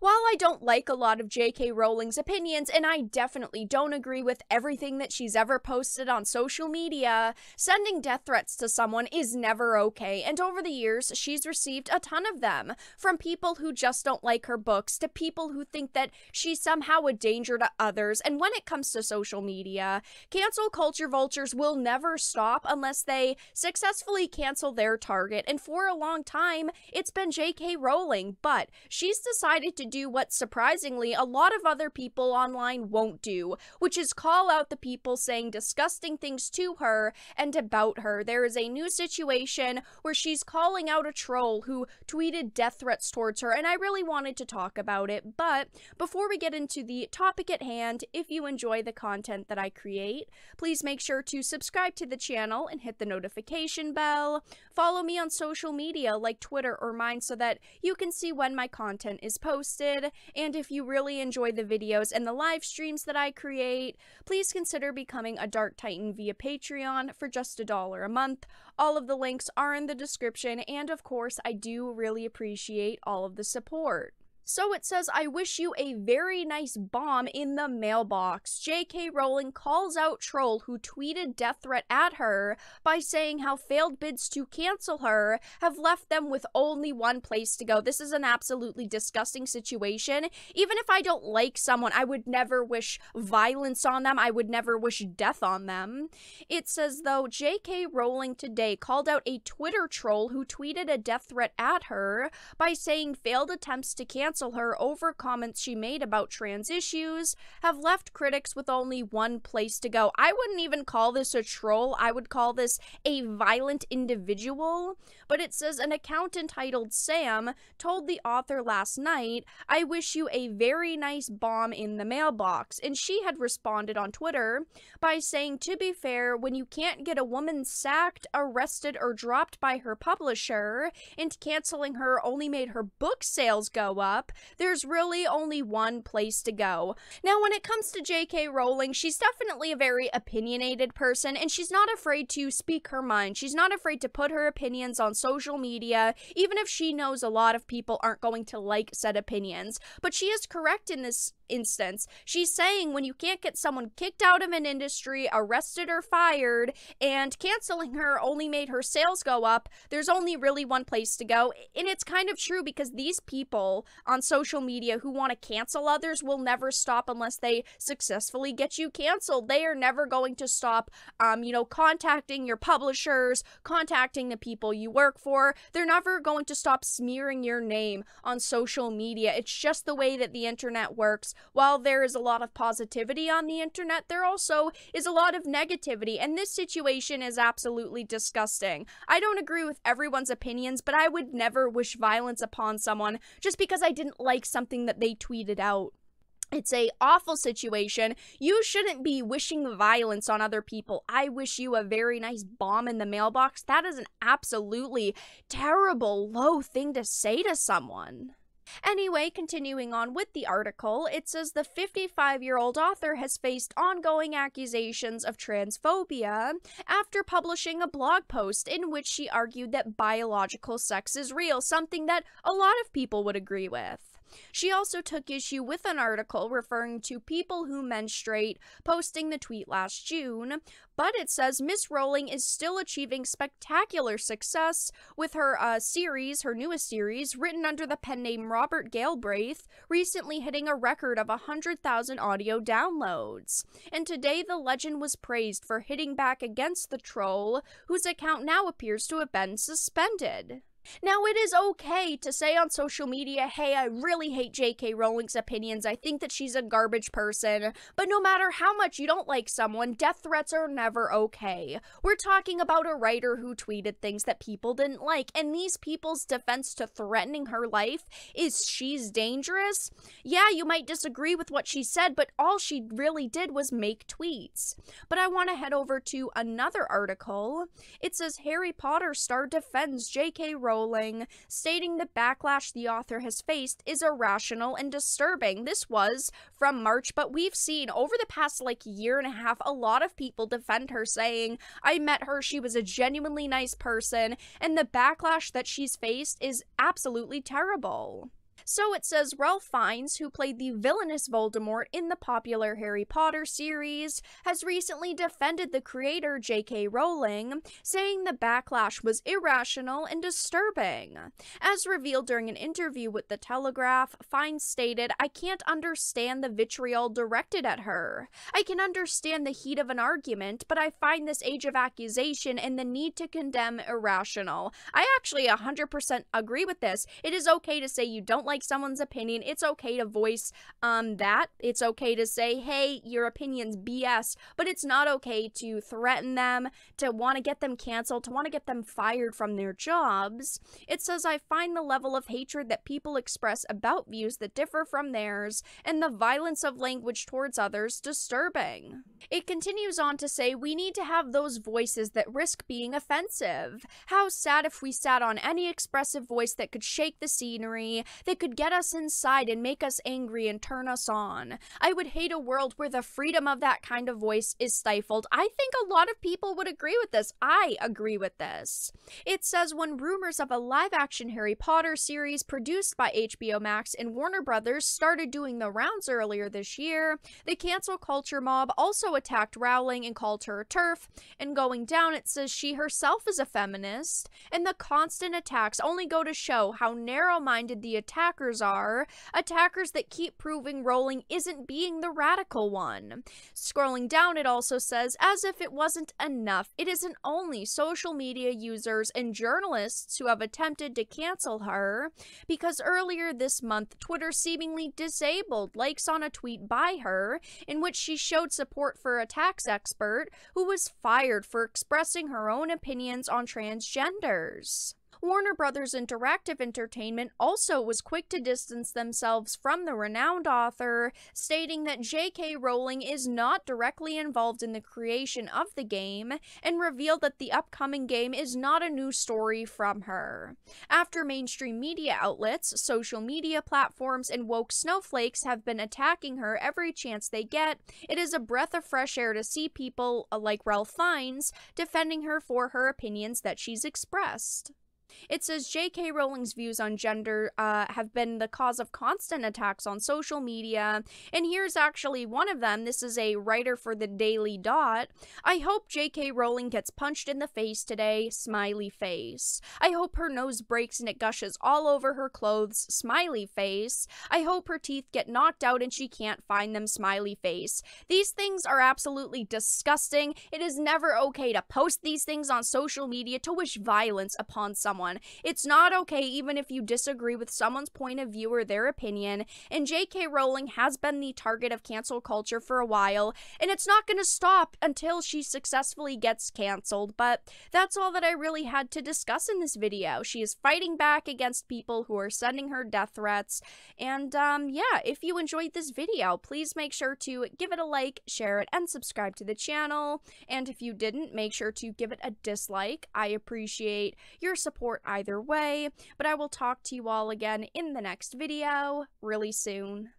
While I don't like a lot of J.K. Rowling's opinions, and I definitely don't agree with everything that she's ever posted on social media, sending death threats to someone is never okay, and over the years, she's received a ton of them. From people who just don't like her books, to people who think that she's somehow a danger to others, and when it comes to social media, cancel culture vultures will never stop unless they successfully cancel their target, and for a long time, it's been J.K. Rowling, but she's decided to do what surprisingly a lot of other people online won't do, which is call out the people saying disgusting things to her and about her. There is a new situation where she's calling out a troll who tweeted death threats towards her, and I really wanted to talk about it. But before we get into the topic at hand, if you enjoy the content that I create, please make sure to subscribe to the channel and hit the notification bell. Follow me on social media like Twitter or mine so that you can see when my content is posted. And if you really enjoy the videos and the live streams that I create, please consider becoming a Dark Titan via Patreon for just $1 a month. All of the links are in the description, and of course, I do really appreciate all of the support. So it says, I wish you a very nice bomb in the mailbox. J.K. Rowling calls out troll who tweeted death threat at her by saying how failed bids to cancel her have left them with only one place to go. This is an absolutely disgusting situation. Even if I don't like someone, I would never wish violence on them. I would never wish death on them. It says, though, J.K. Rowling today called out a Twitter troll who tweeted a death threat at her by saying failed attempts to cancel her over comments she made about trans issues have left critics with only one place to go. I wouldn't even call this a troll. I would call this a violent individual. But it says an account entitled Sam told the author last night, I wish you a very nice bomb in the mailbox. And she had responded on Twitter by saying, to be fair, when you can't get a woman sacked, arrested, or dropped by her publisher, and canceling her only made her book sales go up, there's really only one place to go. Now, when it comes to J.K. Rowling, she's definitely a very opinionated person, and she's not afraid to speak her mind. She's not afraid to put her opinions on social media, even if she knows a lot of people aren't going to like said opinions. But she is correct in this instance. She's saying when you can't get someone kicked out of an industry, arrested or fired, and canceling her only made her sales go up, there's only really one place to go. And it's kind of true because these people on social media who want to cancel others will never stop unless they successfully get you canceled. They are never going to stop, contacting your publishers, contacting the people you work for. They're never going to stop smearing your name on social media. It's just the way that the internet works. While there is a lot of positivity on the internet, there also is a lot of negativity, and this situation is absolutely disgusting. I don't agree with everyone's opinions, but I would never wish violence upon someone just because I didn't like something that they tweeted out. It's a awful situation. You shouldn't be wishing violence on other people. I wish you a very nice bomb in the mailbox. That is an absolutely terrible, low thing to say to someone. Anyway, continuing on with the article, it says the 55-year-old author has faced ongoing accusations of transphobia after publishing a blog post in which she argued that biological sex is real, something that a lot of people would agree with. She also took issue with an article referring to people who menstruate, posting the tweet last June, but it says Miss Rowling is still achieving spectacular success with her her newest series, written under the pen name Robert Galbraith, recently hitting a record of 100,000 audio downloads. And today the legend was praised for hitting back against the troll, whose account now appears to have been suspended. Now, it is okay to say on social media, hey, I really hate J.K. Rowling's opinions, I think that she's a garbage person, but no matter how much you don't like someone, death threats are never okay. We're talking about a writer who tweeted things that people didn't like, and these people's defense to threatening her life is she's dangerous? Yeah, you might disagree with what she said, but all she really did was make tweets. But I want to head over to another article. It says Harry Potter star defends J.K. Rowling, stating the backlash the author has faced is irrational and disturbing. This was from March, but we've seen over the past year and a half a lot of people defend her, saying, I met her, she was a genuinely nice person, and the backlash that she's faced is absolutely terrible. So it says Ralph Fiennes, who played the villainous Voldemort in the popular Harry Potter series, has recently defended the creator J.K. Rowling, saying the backlash was irrational and disturbing. As revealed during an interview with The Telegraph, Fiennes stated, "I can't understand the vitriol directed at her. I can understand the heat of an argument, but I find this age of accusation and the need to condemn irrational." I actually 100% agree with this. It is okay to say you don't like someone's opinion. It's okay to voice that. It's okay to say, hey, your opinion's BS, but it's not okay to threaten them, to want to get them canceled, to want to get them fired from their jobs. It says, "I find the level of hatred that people express about views that differ from theirs and the violence of language towards others disturbing." It continues on to say, "We need to have those voices that risk being offensive. How sad if we sat on any expressive voice that could shake the scenery, that could get us inside and make us angry and turn us on. I would hate a world where the freedom of that kind of voice is stifled." I think a lot of people would agree with this. I agree with this. It says, when rumors of a live-action Harry Potter series produced by HBO Max and Warner Brothers started doing the rounds earlier this year, the cancel culture mob also attacked Rowling and called her a TERF, and going down it says she herself is a feminist, and the constant attacks only go to show how narrow-minded the attackers are, attackers that keep proving Rowling isn't being the radical one. Scrolling down it also says, as if it wasn't enough, it isn't only social media users and journalists who have attempted to cancel her, because earlier this month Twitter seemingly disabled likes on a tweet by her in which she showed support for a tax expert who was fired for expressing her own opinions on transgenders. Warner Brothers Interactive Entertainment also was quick to distance themselves from the renowned author, stating that J.K. Rowling is not directly involved in the creation of the game, and revealed that the upcoming game is not a new story from her. After mainstream media outlets, social media platforms, and woke snowflakes have been attacking her every chance they get, it is a breath of fresh air to see people like Ralph Fiennes defending her for her opinions that she's expressed. It says J.K. Rowling's views on gender have been the cause of constant attacks on social media, and here's actually one of them. This is a writer for the Daily Dot. "I hope J.K. Rowling gets punched in the face today, smiley face. I hope her nose breaks and it gushes all over her clothes, smiley face. I hope her teeth get knocked out and she can't find them, smiley face." These things are absolutely disgusting. It is never okay to post these things on social media to wish violence upon someone. It's not okay even if you disagree with someone's point of view or their opinion, and J.K. Rowling has been the target of cancel culture for a while, and it's not going to stop until she successfully gets canceled. But that's all that I really had to discuss in this video. She is fighting back against people who are sending her death threats, and yeah, if you enjoyed this video, please make sure to give it a like, share it, and subscribe to the channel, and if you didn't, make sure to give it a dislike. I appreciate your support either way, but I will talk to you all again in the next video really soon.